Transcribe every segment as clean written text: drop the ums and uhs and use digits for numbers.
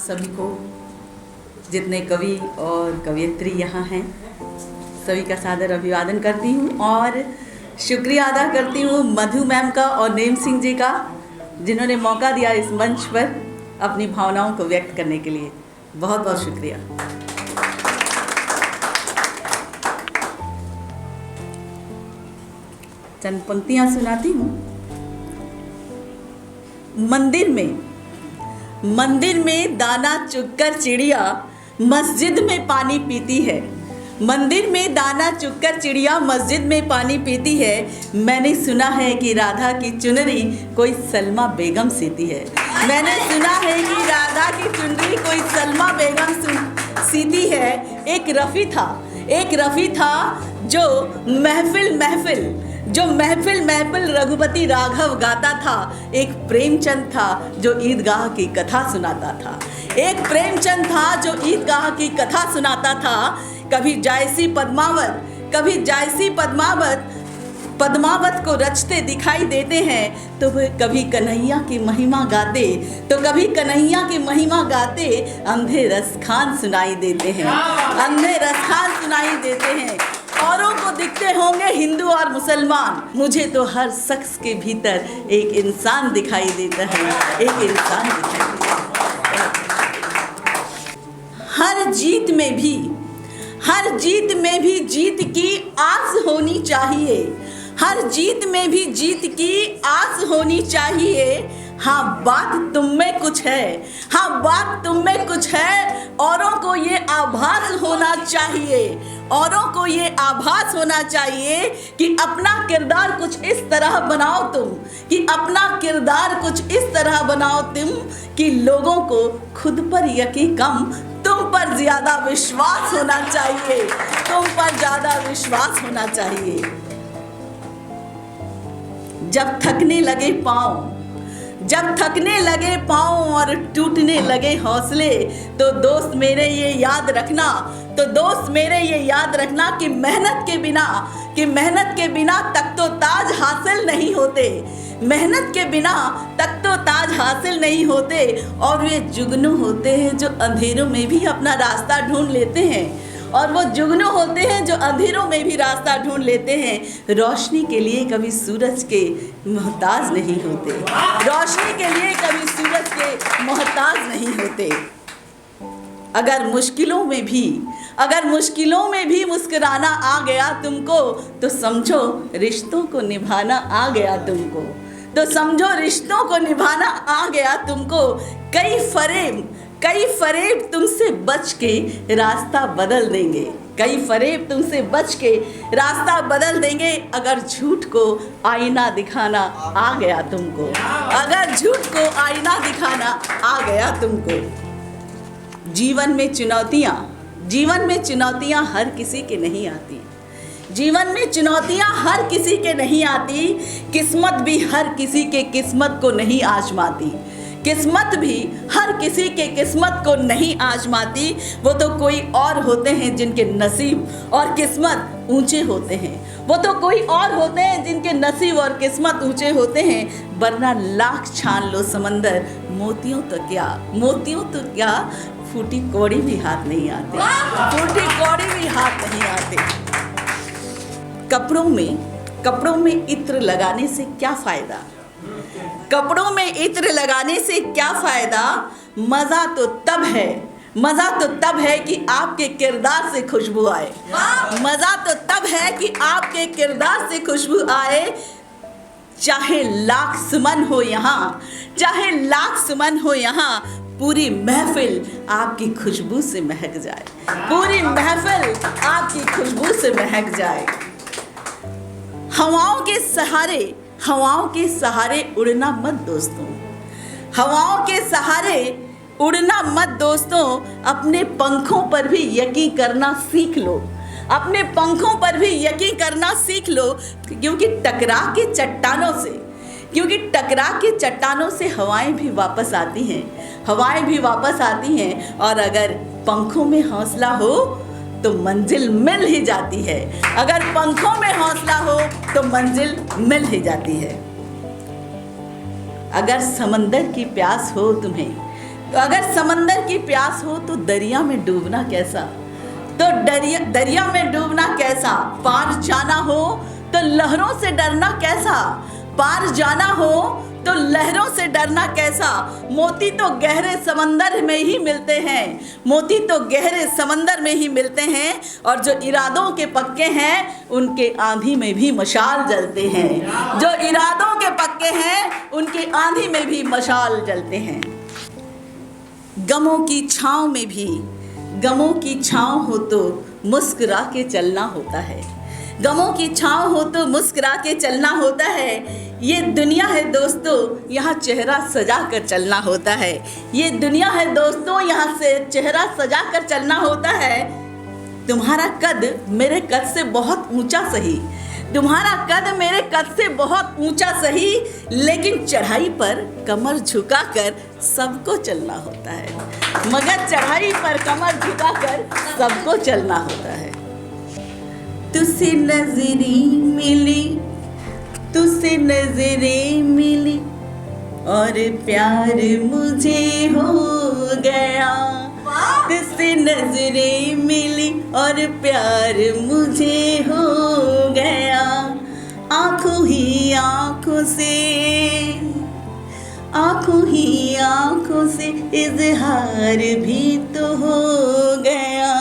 सभी को, जितने कवि और कवयित्री यहाँ हैं, सभी का सादर अभिवादन करती हूँ और शुक्रिया अदा करती हूँ मधु मैम का और नेम सिंह जी का, जिन्होंने मौका दिया इस मंच पर अपनी भावनाओं को व्यक्त करने के लिए। बहुत बहुत शुक्रिया। चंद पंक्तियाँ सुनाती हूँ। मंदिर में दाना चुगकर चिड़िया मस्जिद में पानी पीती है। मंदिर में दाना चुगकर चिड़िया मस्जिद में पानी पीती है। मैंने सुना है कि राधा की चुनरी कोई सलमा बेगम सीती है। मैंने सुना है कि राधा की चुनरी कोई सलमा बेगम सीती है। एक रफ़ी था जो महफिल रघुपति राघव गाता था। एक प्रेमचंद था जो ईदगाह की कथा सुनाता था। कभी जायसी पद्मावत को रचते दिखाई देते हैं तो वे कभी कन्हैया की महिमा गाते अंधे रसखान सुनाई देते हैं। औरों को दिखते होंगे हिंदू और मुसलमान, मुझे तो हर शख्स के भीतर एक इंसान दिखाई देता है। हर जीत में भी जीत की आस होनी चाहिए। हाँ, बात तुम में कुछ है। औरों को ये आभास होना चाहिए कि अपना किरदार कुछ इस तरह बनाओ तुम कि लोगों को खुद पर यकीन कम, तुम पर ज्यादा विश्वास होना चाहिए। जब थकने लगे पाँव और टूटने लगे हौसले, तो दोस्त मेरे ये याद रखना कि मेहनत के बिना तक तो ताज हासिल नहीं होते। और वे जुगनू होते हैं जो अंधेरों में भी अपना रास्ता ढूंढ लेते हैं। रोशनी के लिए कभी सूरज के मोहताज नहीं होते। अगर मुश्किलों में भी मुस्कुराना आ गया तुमको, तो समझो रिश्तों को निभाना आ गया तुमको। कई फरेब तुमसे बच के रास्ता बदल देंगे। अगर झूठ को आईना दिखाना आ गया तुमको। जीवन में चुनौतियां हर किसी के नहीं आती। किस्मत भी हर किसी के किस्मत को नहीं आजमाती। वो तो कोई और होते हैं जिनके नसीब और किस्मत ऊंचे होते हैं। वरना लाख छान लो समंदर, मोतियों तो क्या फूटी कौड़ी भी हाथ नहीं आते। कपड़ों में इत्र लगाने से क्या फायदा? मज़ा तो तब है कि आपके किरदार से खुशबू आए। चाहे लाख सुमन हो यहाँ, पूरी महफिल आपकी खुशबू से महक जाए। हवाओं के सहारे उड़ना मत दोस्तों। अपने पंखों पर भी यकीन करना सीख लो। क्योंकि टकरा के चट्टानों से हवाएं भी वापस आती हैं। और अगर पंखों में हौसला हो तो मंजिल मिल ही जाती है। अगर समंदर की प्यास हो तुम्हें तो अगर समंदर की प्यास हो तो दरिया में डूबना कैसा, तो दरिया में डूबना कैसा, पार जाना हो तो लहरों से डरना कैसा, पार जाना हो तो लहरों से डरना कैसा। मोती तो गहरे समंदर में ही मिलते हैं, मोती तो गहरे समंदर में ही मिलते हैं, और जो इरादों के पक्के हैं उनके आंधी में भी मशाल जलते हैं, जो इरादों के पक्के हैं उनकी आंधी में भी मशाल जलते हैं। गमों की छाँव में भी, गमों की छाँव हो तो मुस्कुरा के चलना होता है, गमों की छाँव हो तो मुस्कुरा के चलना होता है। ये दुनिया है दोस्तों, यहाँ चेहरा सजा कर चलना होता है, ये दुनिया है दोस्तों, यहाँ से चेहरा सजा कर चलना होता है। तुम्हारा कद मेरे कद से बहुत ऊंचा सही, तुम्हारा कद मेरे कद से बहुत ऊंचा सही, लेकिन चढ़ाई पर कमर झुकाकर सबको चलना होता है, मगर चढ़ाई पर कमर झुकाकर सबको चलना होता है। तुझसे नजरें मिली, तुझसे नजरें मिली और प्यार मुझे हो गया, तुझसे नजरें मिली और प्यार मुझे हो गया। आंखों ही आंखों से, आंखों ही आंखों से इजहार भी तो हो गया,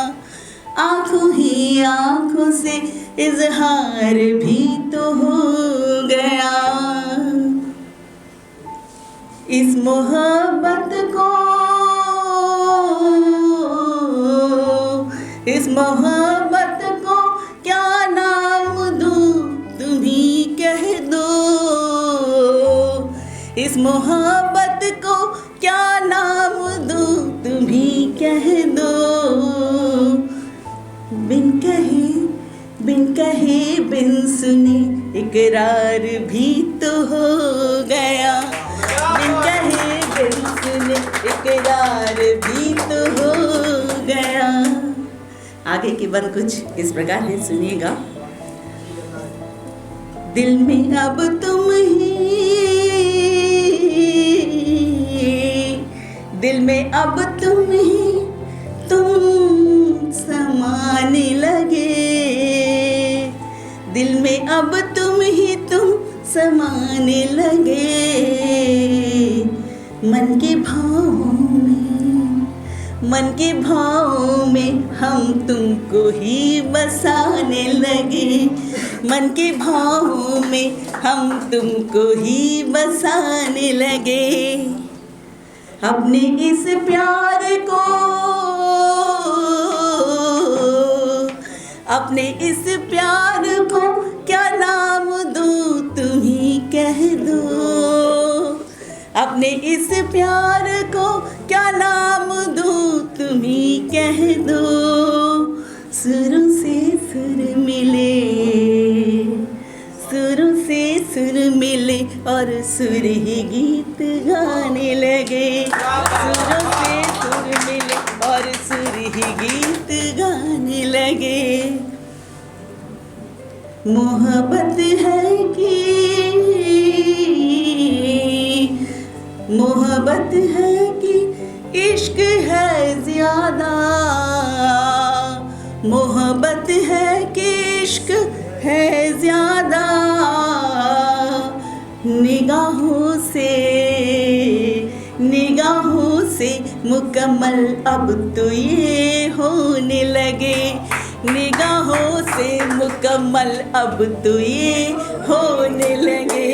आंखों ही आंखों से इजहार भी तो हो गया। इस मोहब्बत को, इस मोहब्बत को क्या नाम दूं, तुम ही कह दो, इस मोहब्बत को क्या नाम दूं, तुम ही कह दो। बिन कहे बिन सुने इकरार भी तो हो गया, बिन कहे बिन सुने इकरार भी तो हो गया। आगे की बंद कुछ इस प्रकार है, सुनिएगा। दिल में अब तुम ही, दिल में अब तुम ही, तुम समाने लगे, दिल में अब तुम ही तुम समाने लगे। मन के भावों में, मन के भावों में हम तुमको ही बसाने लगे, मन के भावों में हम तुमको ही बसाने लगे। अपने इस प्यार को, अपने इस प्यार को क्या नाम दूं, तुम ही कह दो, अपने इस प्यार को क्या नाम दूं, तुम ही कह दो। सुरों से सुर मिले, सुरों से सुर मिले और सुर ही गीत गाने लगे, सुरों से सुर मिले और सुर ही गीत गाने लगे। मोहब्बत है कि, मोहब्बत है कि इश्क है ज्यादा, मोहब्बत है कि इश्क है ज्यादा। निगाहों से, निगाहों से मुकम्मल अब तो ये होने लगे, निगाहों से मुकम्मल अब तो ये होने लगे।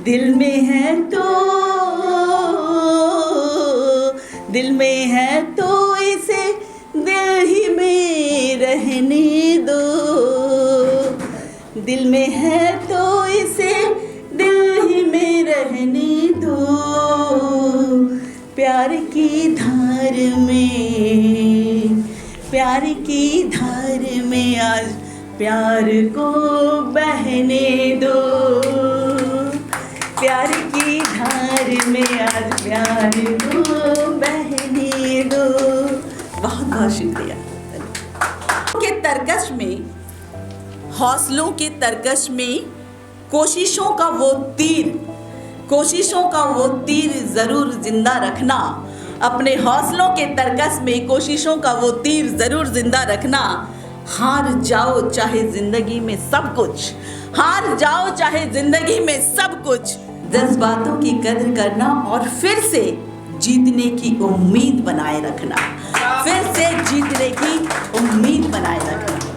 दिल में है तो, दिल में है तो इसे दिल ही में रहने दो, दिल में है तो इसे दिल ही में रहने दो। प्यार की धार में, प्यार की धार में आज प्यार को बहने दो, प्यार की धार में आज प्यार को बहने दो। बहुत बहुत शुक्रिया। के तरकश में, हौसलों के तरकश में कोशिशों का वो तीर कोशिशों का वो तीर ज़रूर जिंदा रखना, अपने हौसलों के तरकस में कोशिशों का वो तीर ज़रूर जिंदा रखना। हार जाओ चाहे ज़िंदगी में सब कुछ, हार जाओ चाहे ज़िंदगी में सब कुछ, जज्बातों की कद्र करना और फिर से जीतने की उम्मीद बनाए रखना, फिर से जीतने की उम्मीद बनाए रखना।